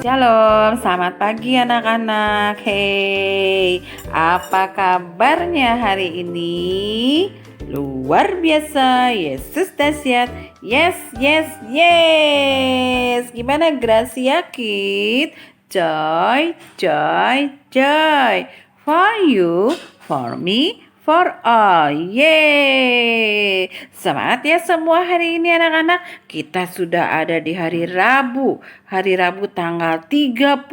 Shalom, selamat pagi anak-anak. Hey, apa kabarnya hari ini? Luar biasa, Yesus dahsyat. Yes, yes, yes. Gimana Gracia Kid? Joy, joy, joy. For you, for me, for all. Yeay. Semangat ya semua hari ini anak-anak. Kita sudah ada di hari Rabu. Hari Rabu tanggal 30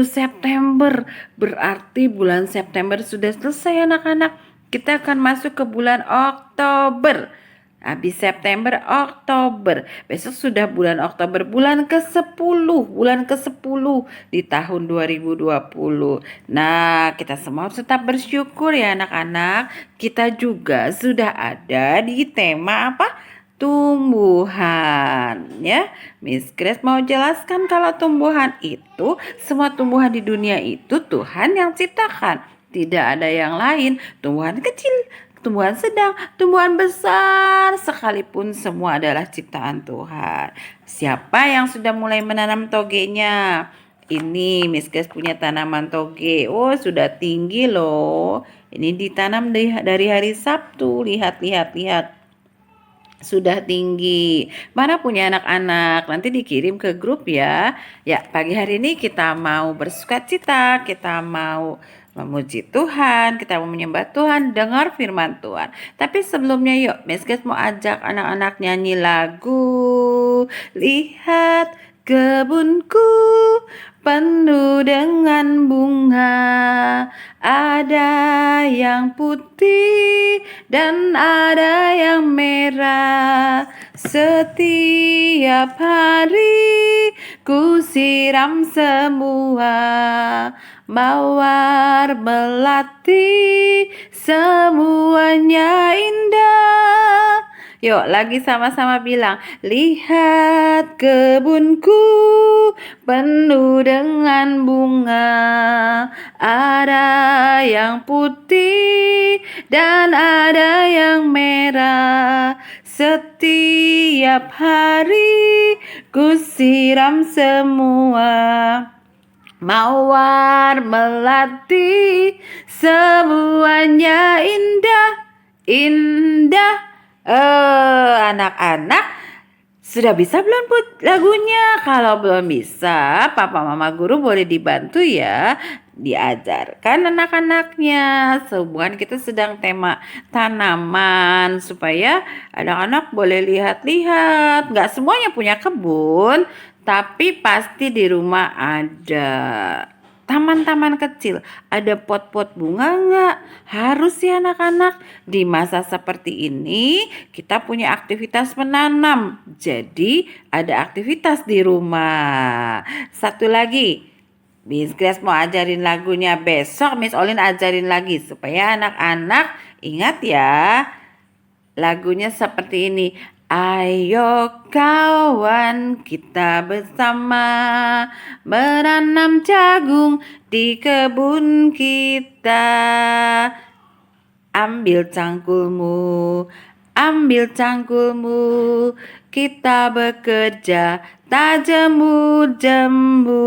September. Berarti bulan September sudah selesai anak-anak. Kita akan masuk ke bulan Oktober. Habis September, Oktober. Besok sudah bulan Oktober, bulan ke-10 di tahun 2020. Nah, kita semua harus tetap bersyukur ya anak-anak. Kita juga sudah ada di tema apa? Tumbuhan ya. Miss Grace mau jelaskan kalau tumbuhan itu, semua tumbuhan di dunia itu Tuhan yang ciptakan. Tidak ada yang lain. Tumbuhan kecil, tumbuhan sedang, tumbuhan besar sekalipun semua adalah ciptaan Tuhan. Siapa yang sudah mulai menanam togenya? Ini Miss Grace punya tanaman toge. Oh, sudah tinggi loh. Ini ditanam dari hari Sabtu. Lihat, lihat, lihat. Sudah tinggi. Mana punya anak-anak? Nanti dikirim ke grup ya. Ya, pagi hari ini kita mau bersukacita, kita mau memuji Tuhan, kita mau menyembah Tuhan, dengar firman Tuhan. Tapi sebelumnya yuk, Miss Grace mau ajak anak-anak nyanyi lagu. Lihat kebunku penuh dengan bunga, ada yang putih dan ada yang merah. Setiap hari ku siram semua, mawar melati, semuanya indah. Yuk lagi sama-sama bilang, lihat kebunku penuh dengan bunga, ada yang putih dan ada yang merah. Setiap hari ku siram semua, mawar melati, semuanya indah, indah. Anak-anak sudah bisa belum lagunya? Kalau belum bisa, papa mama guru boleh dibantu ya, diajarkan anak-anaknya. Sehubungan kita sedang tema tanaman, supaya anak-anak boleh lihat-lihat. Gak semuanya punya kebun, tapi pasti di rumah ada taman-taman kecil, ada pot-pot bunga nggak? Harus ya anak-anak. Di masa seperti ini kita punya aktivitas menanam. Jadi ada aktivitas di rumah. Satu lagi, Miss Grace mau ajarin lagunya. Besok Miss Olin ajarin lagi supaya anak-anak ingat ya. Lagunya seperti ini. Ayo kawan, kita bersama menanam jagung di kebun kita. Ambil cangkulmu, kita bekerja tak jemu-jemu.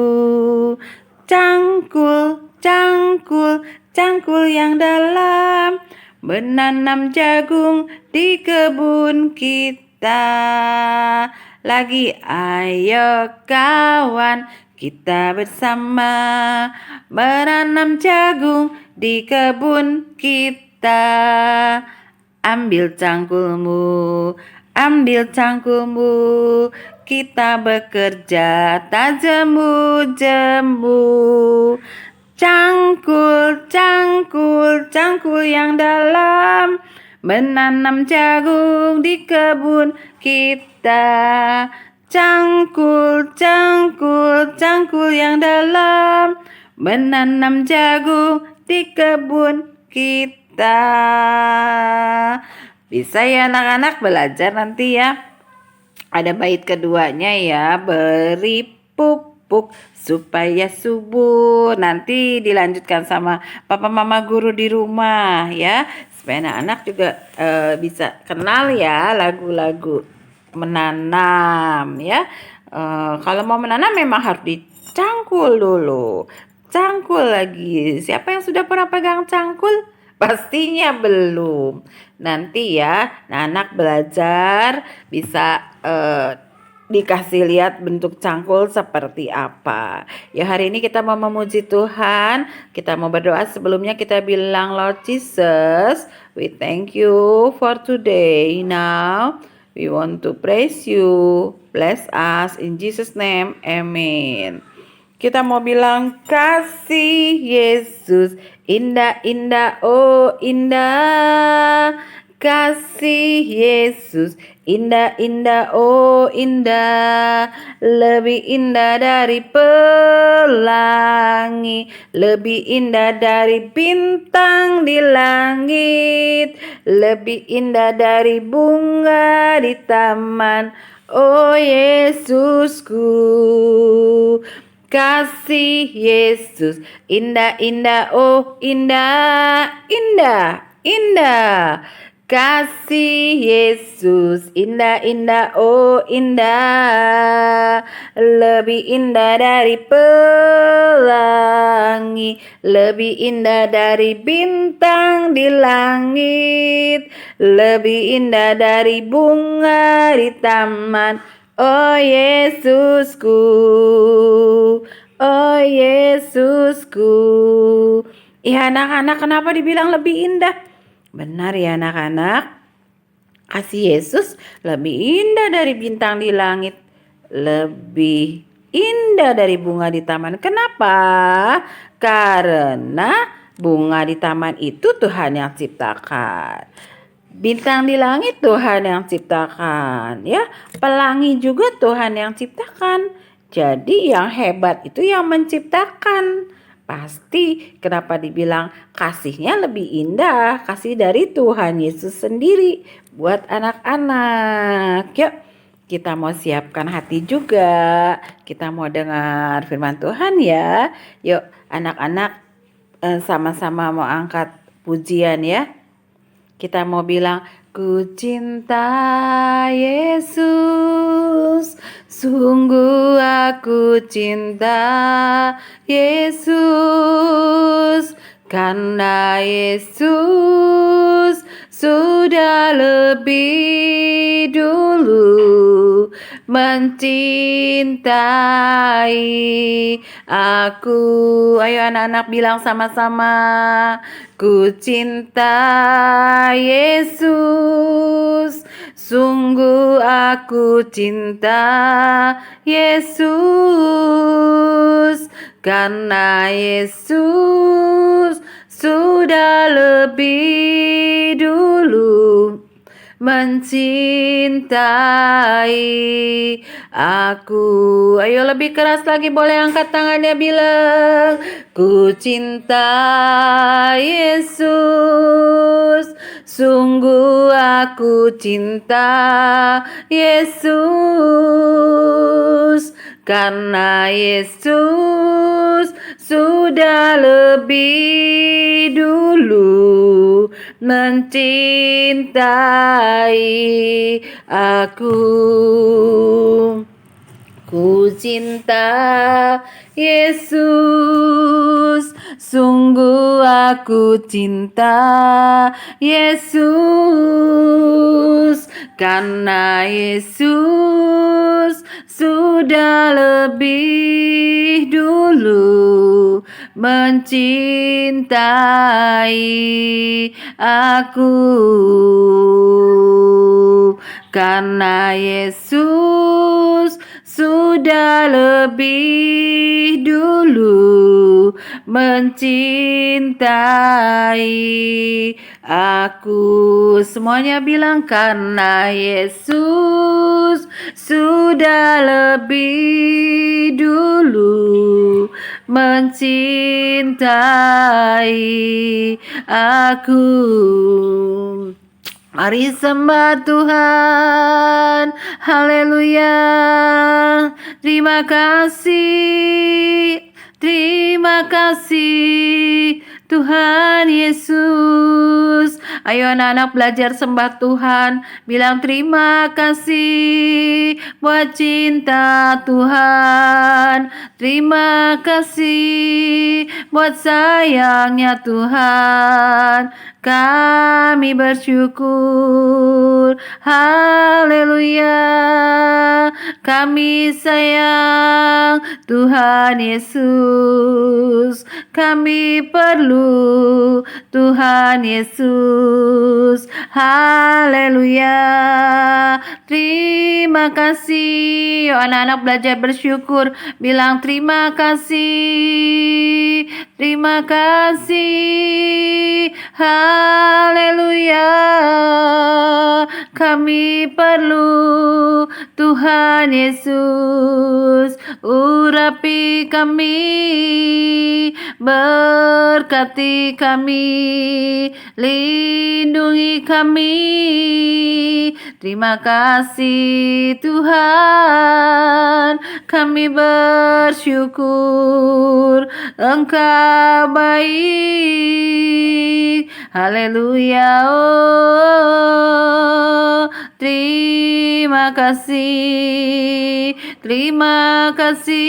Cangkul, cangkul, cangkul yang dalam, menanam jagung di kebun kita. Lagi, ayo kawan, kita bersama menanam jagung di kebun kita. Ambil cangkulmu, kita bekerja tak jemu-jemu. Cangkul, cangkul, cangkul yang dalam, menanam jagung di kebun kita. Cangkul, cangkul, cangkul yang dalam, menanam jagung di kebun kita. Bisa ya anak-anak belajar nanti ya. Ada bait keduanya ya, beri pupuk supaya subur. Nanti dilanjutkan sama papa mama guru di rumah ya, supaya anak-anak juga bisa kenal ya lagu-lagu menanam ya. Kalau mau menanam memang harus dicangkul dulu. Cangkul lagi. Siapa yang sudah pernah pegang cangkul? Pastinya belum. Nanti ya, anak belajar bisa dikasih lihat bentuk cangkul seperti apa. Ya hari ini kita mau memuji Tuhan, kita mau berdoa. Sebelumnya kita bilang, Lord Jesus, we thank you for today. Now we want to praise you. Bless us in Jesus name. Amen. Kita mau bilang kasih Yesus indah indah oh indah. Kasih Yesus indah indah oh indah. Lebih indah dari pelangi, lebih indah dari bintang di langit, lebih indah dari bunga di taman. Oh Yesusku, kasih Yesus indah indah oh indah indah indah. Kasih Yesus indah indah oh indah. Lebih indah dari pelangi, lebih indah dari bintang di langit, lebih indah dari bunga di taman. Oh Yesusku, oh Yesusku. Ya anak-anak, kenapa dibilang lebih indah? Benar ya anak-anak, kasih Yesus lebih indah dari bintang di langit, lebih indah dari bunga di taman. Kenapa? Karena bunga di taman itu Tuhan yang ciptakan. Bintang di langit Tuhan yang ciptakan, ya. Pelangi juga Tuhan yang ciptakan. Jadi yang hebat itu yang menciptakan. Pasti kenapa dibilang kasihnya lebih indah, kasih dari Tuhan Yesus sendiri buat anak-anak. Yuk, kita mau siapkan hati juga. Kita mau dengar firman Tuhan ya. Yuk, anak-anak sama-sama mau angkat pujian ya. Kita mau bilang, ku cinta Yesus, sungguh aku cinta Yesus, karena Yesus sudah lebih dulu mencintai aku. Ayo anak-anak bilang sama-sama, ku cinta Yesus, sungguh aku cinta Yesus, karena Yesus sudah lebih dulu mencintai aku. Ayo lebih keras lagi, boleh angkat tangannya bilang, ku cinta Yesus, sungguh aku cinta Yesus, karena Yesus sudah lebih dulu mencintai aku. Ku cinta Yesus, sungguh aku cinta Yesus, karena Yesus sudah lebih dulu mencintai aku, karena Yesus sudah lebih dulu mencintai aku. Semuanya bilang, karena Yesus sudah lebih dulu mencintai aku. Mari sembah Tuhan, haleluya. Terima kasih, terima kasih Tuhan Yesus. Ayo anak-anak belajar sembah Tuhan. Bilang terima kasih buat cinta Tuhan. Terima kasih buat sayangnya Tuhan. Kami bersyukur. Haleluya. Kami sayang Tuhan Yesus. Kami perlu Tuhan Yesus. Haleluya. Terima kasih. Yuk anak-anak belajar bersyukur. Bilang terima kasih. Terima kasih. Haleluya. Kami perlu Tuhan Yesus. Urapi kami, berkati kami, lindungi kami. Terima kasih Tuhan, kami bersyukur Engkau baik. Haleluya. Oh, terima kasih. Terima kasih.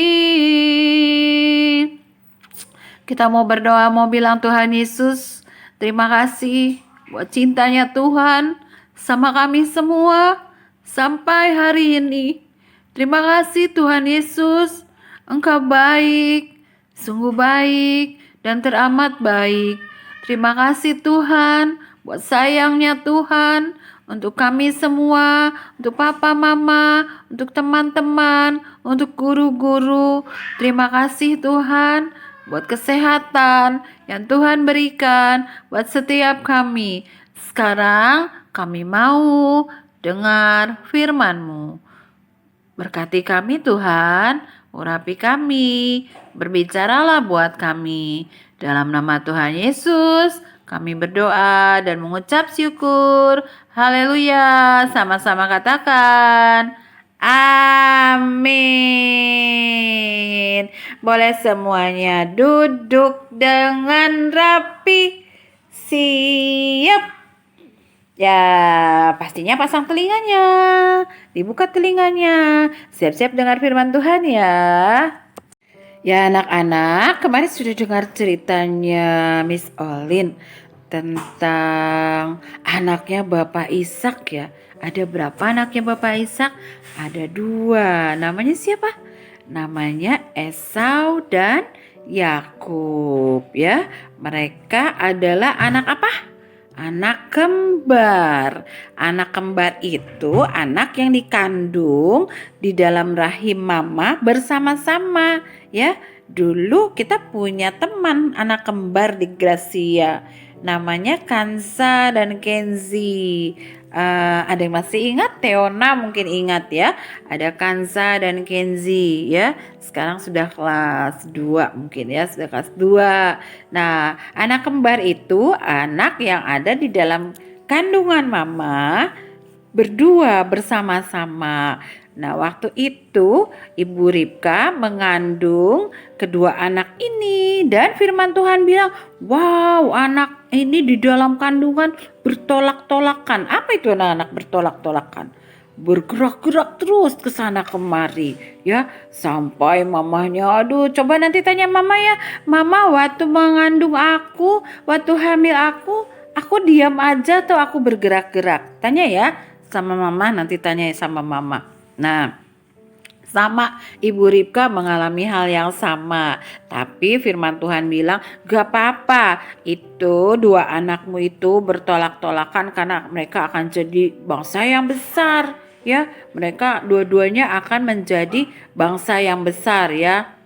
Kita mau berdoa, mau bilang Tuhan Yesus, terima kasih buat cintanya Tuhan sama kami semua sampai hari ini. Terima kasih Tuhan Yesus, Engkau baik, sungguh baik dan teramat baik. Terima kasih Tuhan buat sayangnya Tuhan untuk kami semua, untuk papa mama, untuk teman-teman, untuk guru-guru. Terima kasih Tuhan buat kesehatan yang Tuhan berikan buat setiap kami. Sekarang kami mau dengar firman-Mu. Berkati kami Tuhan, urapi kami, berbicaralah buat kami. Dalam nama Tuhan Yesus, kami berdoa dan mengucap syukur. Haleluya, sama-sama katakan. Amin. Boleh semuanya duduk dengan rapi. Siap. Ya, pastinya pasang telinganya. Dibuka telinganya. Siap-siap dengar firman Tuhan ya. Ya anak-anak, kemarin sudah dengar ceritanya Miss Olin tentang anaknya Bapak Ishak ya. Ada berapa anaknya Bapak Ishak? Ada 2. Namanya siapa? Namanya Esau dan Yakub ya. Mereka adalah anak apa? Anak kembar. Anak kembar itu anak yang dikandung di dalam rahim mama bersama-sama ya. Dulu kita punya teman anak kembar di Gracia. Namanya Kansa dan Kenzi. Ada yang masih ingat? Teona mungkin ingat ya. Ada Kansa dan Kenzi ya. Sekarang sudah kelas 2 mungkin ya. Sudah kelas 2. Nah, anak kembar itu anak yang ada di dalam kandungan mama berdua bersama-sama. Nah, waktu itu Ibu Ribka mengandung kedua anak ini dan firman Tuhan bilang, wow, anak ini di dalam kandungan bertolak-tolakan. Apa itu anak-anak bertolak-tolakan? Bergerak-gerak terus ke sana kemari ya, sampai mamanya, aduh coba nanti tanya mama ya, mama waktu mengandung aku, waktu hamil aku diam aja atau aku bergerak-gerak? Tanya ya sama mama, nanti tanya sama mama. Nah, sama Ibu Ribka mengalami hal yang sama. Tapi firman Tuhan bilang, gak apa-apa, itu 2 anakmu itu bertolak-tolakan karena mereka akan jadi bangsa yang besar ya. Mereka dua-duanya akan menjadi bangsa yang besar ya.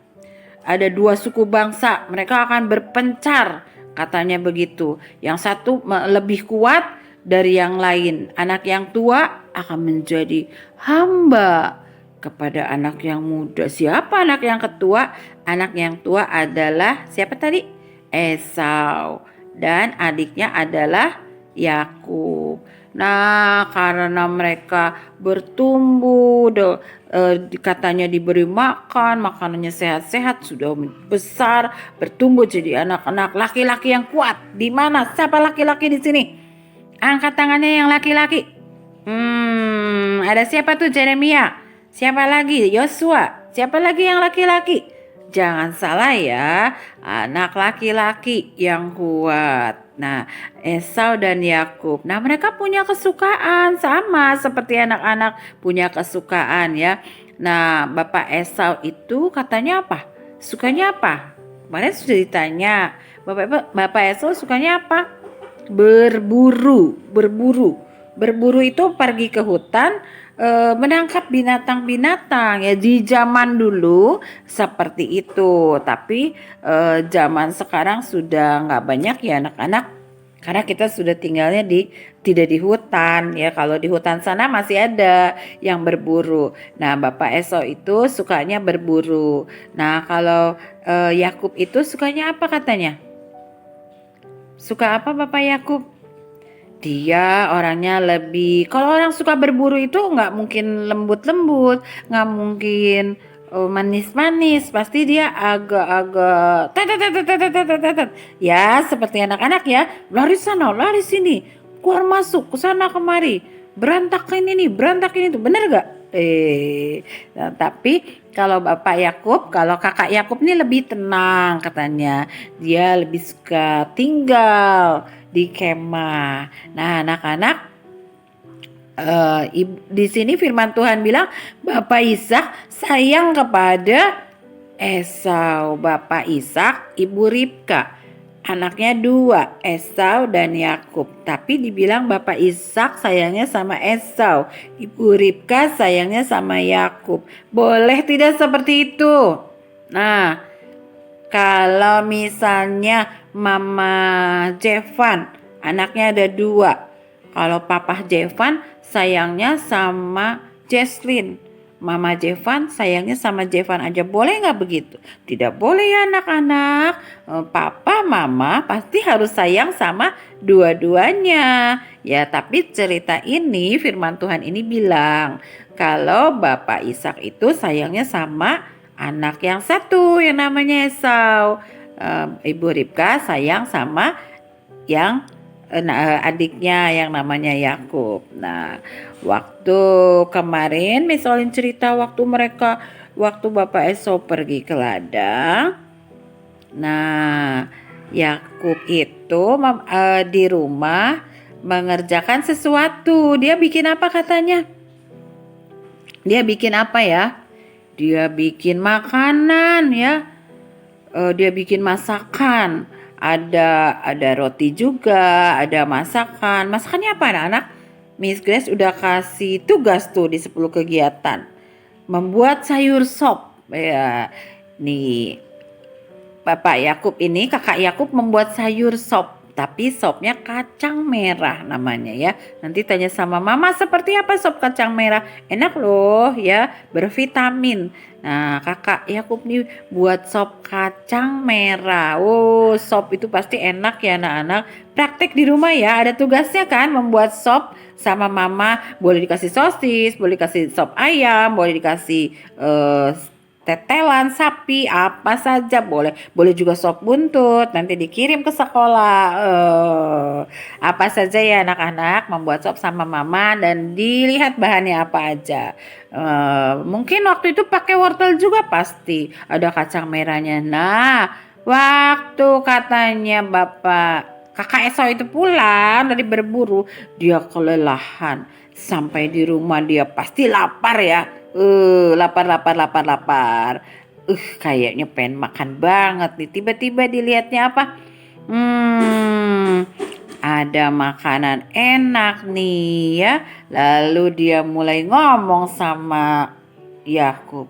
Ada 2 suku bangsa, mereka akan berpencar, katanya begitu. Yang satu lebih kuat dari yang lain. Anak yang tua akan menjadi hamba kepada anak yang muda. Siapa anak yang ketua? Anak yang tua adalah siapa tadi? Esau. Dan adiknya adalah Yakub. Nah, karena mereka bertumbuh, katanya diberi makan, makanannya sehat-sehat, sudah besar, bertumbuh jadi anak-anak laki-laki yang kuat. Di mana? Siapa laki-laki di sini? Angkat tangannya yang laki-laki. Ada siapa tuh? Jeremia. Siapa lagi? Yosua. Siapa lagi yang laki-laki? Jangan salah ya, anak laki-laki yang kuat. Nah, Esau dan Yakub. Nah, mereka punya kesukaan sama seperti anak-anak punya kesukaan ya. Nah, Bapak Esau itu katanya apa? Sukanya apa? Kemarin sudah ditanya. Bapak Esau sukanya apa? Berburu. Berburu itu pergi ke hutan, menangkap binatang-binatang ya. Di zaman dulu seperti itu, tapi zaman sekarang sudah nggak banyak ya anak-anak, karena kita sudah tinggalnya tidak di hutan ya. Kalau di hutan sana masih ada yang berburu. Nah, Bapak Esau itu sukanya berburu. Nah, kalau Yakub itu sukanya apa katanya? Suka apa Bapak Yakub? Dia orangnya lebih, kalau orang suka berburu itu nggak mungkin lembut-lembut, nggak mungkin manis-manis, pasti dia agak-agak ya, seperti anak-anak ya, lari sana, lari sini, keluar masuk, ke sana kemari, berantakin ini, berantakin itu, bener gak? Nah, tapi kalau Bapak Yakub, kalau Kakak Yakub ini lebih tenang katanya. Dia lebih suka tinggal di kemah. Nah, anak-anak, di sini firman Tuhan bilang Bapak Ishak sayang kepada Esau. Bapak Ishak, Ibu Ribka. Anaknya 2, Esau dan Yakub. Tapi dibilang Bapak Ishak sayangnya sama Esau, Ibu Ribka sayangnya sama Yakub. Boleh tidak seperti itu? Nah, kalau misalnya Mama Jevan, anaknya ada 2. Kalau Papa Jevan sayangnya sama Jesslyn. Mama Jevan sayangnya sama Jevan aja. Boleh nggak begitu? Tidak boleh ya anak-anak. Papa, Mama pasti harus sayang sama dua-duanya. Ya, tapi cerita ini firman Tuhan ini bilang kalau Bapak Ishak itu sayangnya sama anak yang satu yang namanya Esau. Ibu Ribka sayang sama yang adiknya yang namanya Yakub. Nah, waktu kemarin Miss Olin cerita waktu Bapak Esau pergi ke ladang. Nah, Yakub itu di rumah mengerjakan sesuatu. Dia bikin apa katanya? Dia bikin apa ya? Dia bikin makanan ya. Dia bikin masakan. Ada roti juga, ada masakan. Masakannya apa anak-anak? Miss Grace udah kasih tugas tuh di 10 kegiatan. Membuat sayur sop. Ya, nih Bapak Yakub ini, Kakak Yakub membuat sayur sop. Tapi sopnya kacang merah namanya ya. Nanti tanya sama Mama seperti apa sop kacang merah. Enak loh ya, bervitamin. Nah, Kakak Yakub nih buat sop kacang merah. Oh, sop itu pasti enak ya anak-anak. Praktek di rumah ya, ada tugasnya kan membuat sop sama Mama. Boleh dikasih sosis, boleh dikasih sop ayam, boleh dikasih tetelan sapi, apa saja boleh. Boleh juga sop buntut, nanti dikirim ke sekolah. Apa saja ya anak-anak, membuat sop sama Mama dan dilihat bahannya apa aja. Mungkin waktu itu pakai wortel juga pasti. Ada kacang merahnya. Nah, waktu katanya Kakak Esau itu pulang dari berburu, dia kelelahan. Sampai di rumah dia pasti lapar ya. Lapar. Kayaknya pengen makan banget nih. Tiba-tiba dilihatnya apa? Ada makanan enak nih ya. Lalu dia mulai ngomong sama Yakub.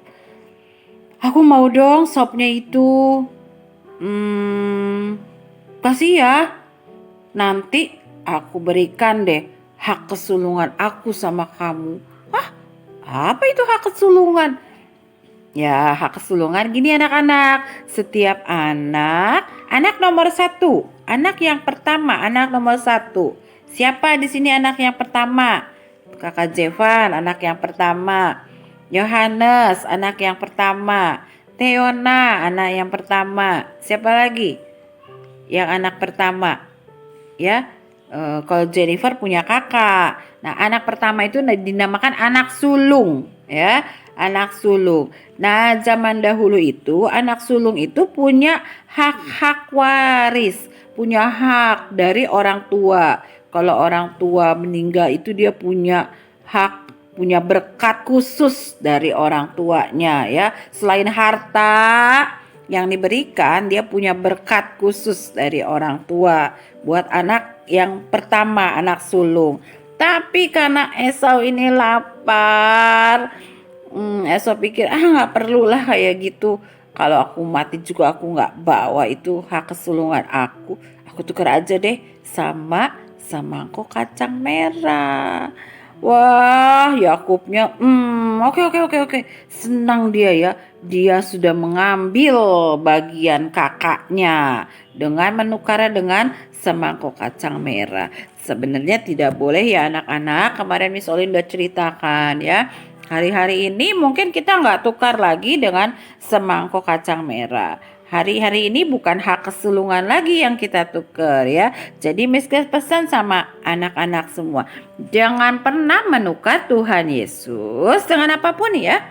Aku mau dong sopnya itu. Kasih ya. Nanti aku berikan deh hak kesulungan aku sama kamu. Apa itu hak kesulungan? Ya, hak kesulungan gini anak-anak. Setiap anak nomor 1, anak yang pertama, anak nomor 1. Siapa di sini anak yang pertama? Kakak Jevan, anak yang pertama. Yohanes, anak yang pertama. Theona, anak yang pertama. Siapa lagi? Yang anak pertama. Ya, Kalau Jennifer punya kakak. Nah, anak pertama itu dinamakan anak sulung, ya, anak sulung. Nah, zaman dahulu itu anak sulung itu punya hak-hak waris, punya hak dari orang tua. Kalau orang tua meninggal itu dia punya hak, punya berkat khusus dari orang tuanya, ya. Selain harta yang diberikan, dia punya berkat khusus dari orang tua buat anak yang pertama, anak sulung. Tapi karena Esau ini lapar, Esau pikir nggak perlulah kayak gitu. Kalau aku mati juga aku nggak bawa itu hak kesulungan aku. Aku tukar aja deh sama semangkuk kacang merah. Wah, Yakubnya, oke oke oke oke, senang dia ya. Dia sudah mengambil bagian kakaknya dengan menukarnya dengan semangkuk kacang merah. Sebenarnya tidak boleh ya anak-anak. Kemarin Miss Olin udah ceritakan ya. Hari-hari ini mungkin kita nggak tukar lagi dengan semangkuk kacang merah. Hari-hari ini bukan hak kesulungan lagi yang kita tukar ya. Jadi Miss Grace pesan sama anak-anak semua, jangan pernah menukar Tuhan Yesus dengan apapun ya.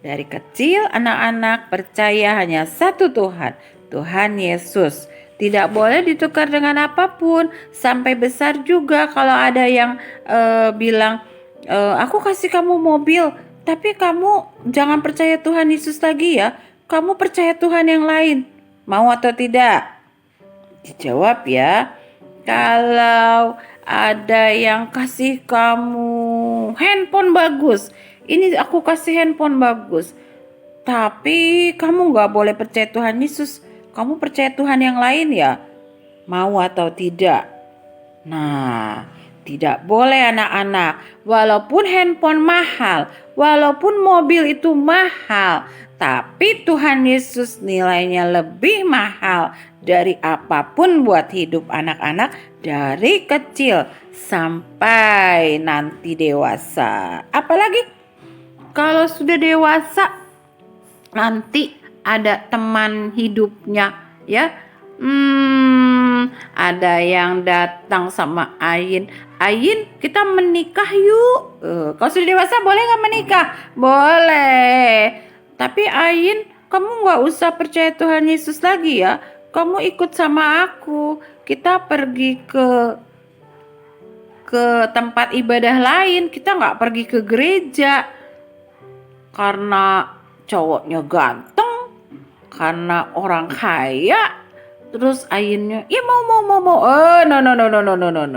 Dari kecil anak-anak percaya hanya satu Tuhan, Tuhan Yesus. Tidak boleh ditukar dengan apapun. Sampai besar juga kalau ada yang bilang, aku kasih kamu mobil, tapi kamu jangan percaya Tuhan Yesus lagi ya. Kamu percaya Tuhan yang lain. Mau atau tidak? Dijawab ya. Kalau ada yang kasih kamu handphone bagus, ini aku kasih handphone bagus, tapi kamu gak boleh percaya Tuhan Yesus, kamu percaya Tuhan yang lain ya. Mau atau tidak? Nah, tidak boleh anak-anak. Walaupun handphone mahal, walaupun mobil itu mahal, tapi Tuhan Yesus nilainya lebih mahal dari apapun buat hidup anak-anak dari kecil sampai nanti dewasa. Apalagi kalau sudah dewasa, nanti ada teman hidupnya ya. Ada yang datang sama Ayin, kita menikah yuk. Kalau sudah dewasa boleh gak menikah? Boleh. Tapi Ayin, kamu gak usah percaya Tuhan Yesus lagi ya. Kamu ikut sama aku. Kita pergi ke tempat ibadah lain. Kita gak pergi ke gereja karena cowoknya ganteng, karena orang kaya. Terus Ayinnya, ya mau.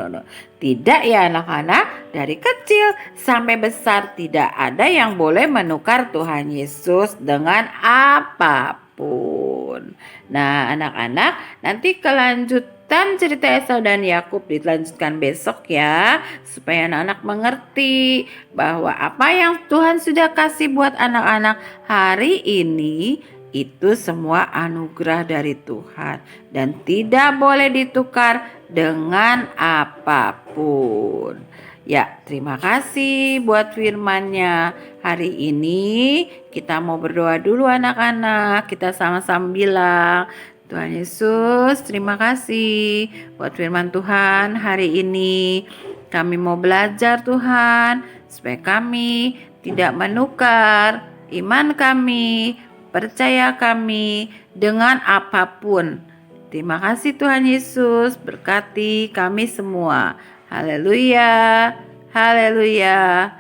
No. Tidak ya anak-anak, dari kecil sampai besar tidak ada yang boleh menukar Tuhan Yesus dengan apapun. Nah anak-anak, nanti kelanjutan cerita Esau dan Yakub dilanjutkan besok ya. Supaya anak-anak mengerti bahwa apa yang Tuhan sudah kasih buat anak-anak hari ini, itu semua anugerah dari Tuhan dan tidak boleh ditukar dengan apapun. Ya, terima kasih buat firman-Nya. Hari ini kita mau berdoa dulu anak-anak. Kita sama-sama bilang, Tuhan Yesus, terima kasih buat firman Tuhan hari ini. Kami mau belajar Tuhan, supaya kami tidak menukar iman kami, percaya kami dengan apapun. Terima kasih Tuhan Yesus, berkati kami semua. Haleluya, haleluya,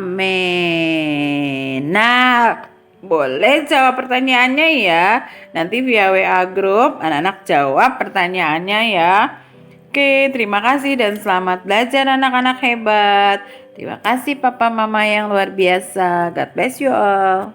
amin. Nah, boleh jawab pertanyaannya ya. Nanti via WA Group anak-anak jawab pertanyaannya ya. Oke, terima kasih dan selamat belajar anak-anak hebat. Terima kasih Papa Mama yang luar biasa. God bless you all.